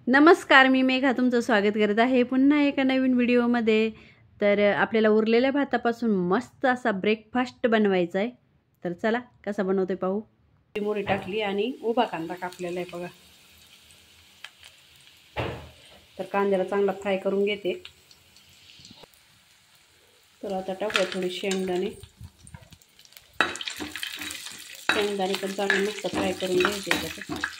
नमस्कार, मी मेघा तुमचं स्वागत करत आहे पुन्हा एका नवीन व्हिडिओमध्ये. तर आपल्याला उरलेल्या भातापासून मस्त असा ब्रेकफास्ट बनवायचा आहे. तर चला कसा बनवते पाहू. मोहरी टाकली आणि उभा कांदा कापलेला आहे बघा. तर कांद्याला चांगला फ्राय करून घेते. तर आता टाकूया थोडी शेंगदाणे पण चांगले मस्त फ्राय करून घ्यायचे.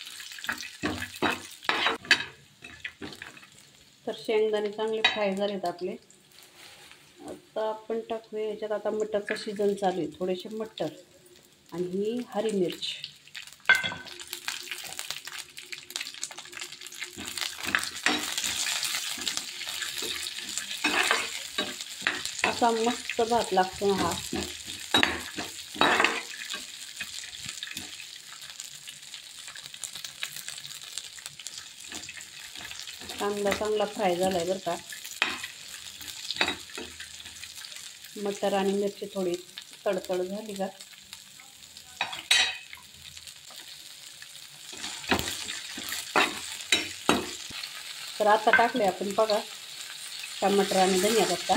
तर शेंगदाणे चांगले फ्राय झालेत आपले. आता आपण टाकूया याच्यात. आता मटरचा सीजन चालू आहे. थोडेसे मटर आणि ही हरी मिर्च. असा मस्त भात लागतो हा. कांदा चांगला फ्राय झाला आहे बरं का. मटर आणि मिरची थोडी तडतड झाली का तर आता टाकले आपण बघा टमाटर आणि धनिया पत्ता.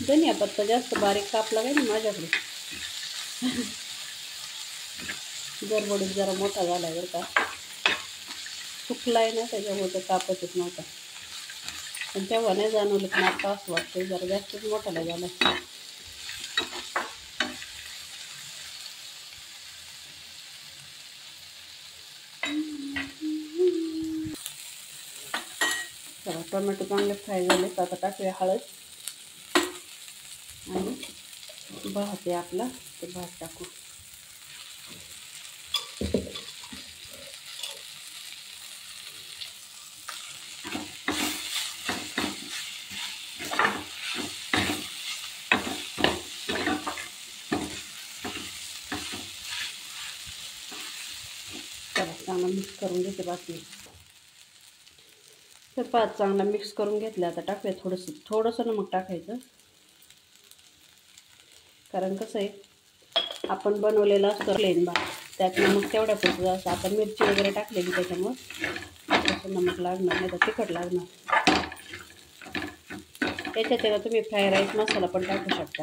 धनिया पत्ता जास्त बारीक कापला काय ना माझ्याकडे. गडबडीत जरा मोठा झाला बरं का. सुकलाय ना त्याच्यामुळे कापतच नव्हता. पण तेव्हा नाही जाणवलं पण आता असं वाटतं जरा जास्तच मोठाला झाला. चला टोमॅटो चांगले फ्राय झाले तर आता टाकूया हळद आणि भात आहे आपला. ते भात टाकू. चांगला मिक्स करून घेते बाकी. तर भात चांगला मिक्स करून घेतला. आता टाकूया थोडंसं नमक टाकायचं. कारण कसं आहे आपण बनवलेलं असतं प्लेन भात त्यात नमक तेवढ्या पुरतं असं. आपण मिरची वगैरे टाकलेली त्याच्यामुळं तसं नमक लागणार नाही तर तिखट लागणार. त्याच्यात तुम्ही फ्राय राईस मसाला पण टाकू शकता.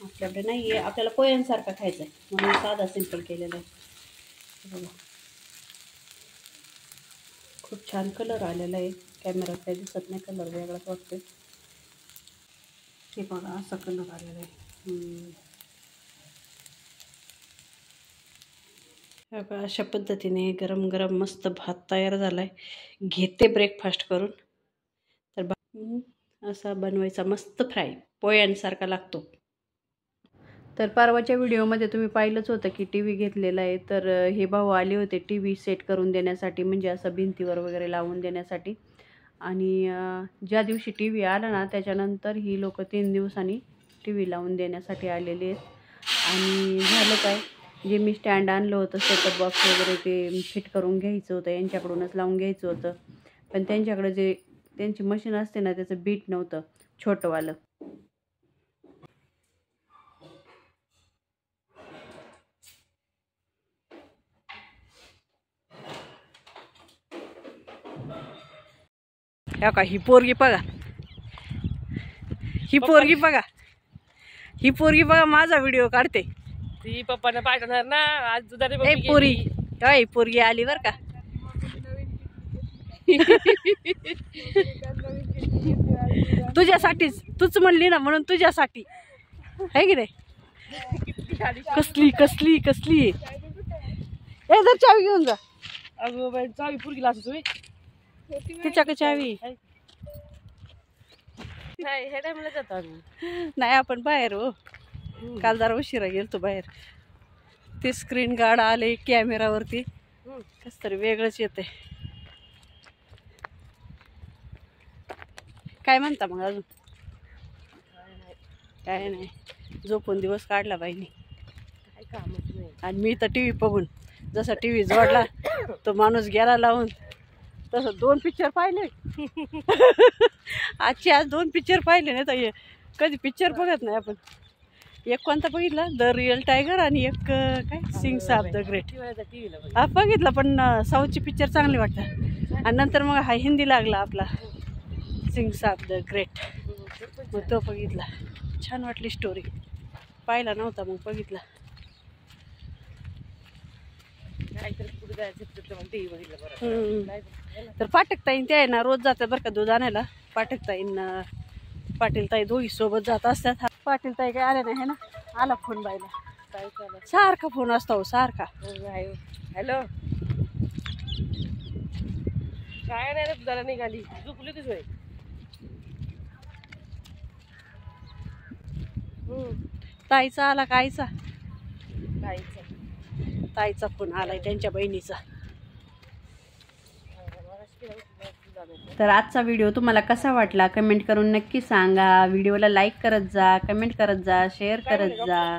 आपल्याकडे नाही आहे, आपल्याला पोह्यांसारखा खायचा आहे म्हणून साधा सिंपल केलेला आहे. बघा खूप छान कलर आलेला आहे. कॅमेरात काही दिसत नाही, कलर वेगळाच वाटतोय. हे बघा असा कलर आलेला आहे. अशा पद्धतीने गरम गरम मस्त भात तयार झाला आहे. घेते ब्रेकफास्ट करून. तर असा बनवायचा मस्त फ्राय पोह्यांसारखा लागतो. तर परवाच्या व्हिडिओमध्ये तुम्ही पाहिलंच होतं की टी व्ही घेतलेला आहे. तर हे भाऊ आले होते टी व्ही सेट करून देण्यासाठी, म्हणजे असं भिंतीवर वगैरे लावून देण्यासाठी. आणि ज्या दिवशी टी व्ही आला ना त्याच्यानंतर ही लोक 3 दिवसांनी टी व्ही लावून देण्यासाठी आलेले आहेत. आणि झालं काय, जे मी स्टँड आणलं होतं सेटअप बॉक्स वगैरे ते फिट करून घ्यायचं होतं, यांच्याकडूनच लावून घ्यायचं होतं. पण त्यांच्याकडे जे त्यांची मशीन असते ना त्याचं बीट नव्हतं छोटंवालं. ह्या का ही पोरगी बघा, ही पोरगी बघा, ही पोरगी बघा माझा व्हिडिओ काढते. ती पप्पाने पाठवणार ना आज तुझा. ए पोरी, काय पोरगी आली बर का. तुझ्यासाठीच, तूच म्हणली ना म्हणून तुझ्यासाठी आहे की नाही. कसली कसली कसली. ए जर चावी घेऊन जा. अगो बाई चावी पोरगीला असं तुम्ही तिच्याकडे चावी नाही. हे टाइमला जातो आम्ही. नाही आपण बाहेर हो. काल जरा उशिरा गेलतो बाहेर. ते स्क्रीन गार्ड आले कॅमेरावरती, कस तरी वेगळंच येते. काय म्हणता मग अजून. काय नाही, झोपून दिवस काढला बाईने. काय कामच नाही. आणि मी तर टी व्ही बघून, जसा टी व्ही जोडला तो माणूस गेला लावून तसं 2 पिक्चर पाहिले. आजची आज 2 पिक्चर पाहिले नाही तर कधी पिक्चर बघत नाही आपण. एक कोणता बघितला, द रिअल टायगर, आणि एक काय सिंग साप द ग्रेट. टीव्हीला हा बघितला, पण साऊथची पिक्चर चांगली वाटतात. आणि नंतर मग हा हिंदी लागला आपला सिंग साप द ग्रेट, मग तो बघितला. छान वाटली स्टोरी, पाहिला नव्हता मग बघितला. तर पाठकताईन ते आहे ना रोज जातात बरं का दूध आणायला. पाठकताईन पाटील ताई दोघी सोबत जात असतात. पाटील ताई काय आल्या नाही ना, आला फोन बायला. काय चालू सारखा फोन असतो हो, सारखा. हॅलो, काय नाही रे, जरा निघाली झोपली होती सोय. ताईचा आला का आईचा? काहीच ताईचा फोन आलाय त्यांच्या बहिणीचा. तर आजचा व्हिडिओ तुम्हाला कसा वाटला कमेंट करून नक्की सांगा. व्हिडिओला लाईक करत जा, कमेंट करत जा, शेअर करत जा.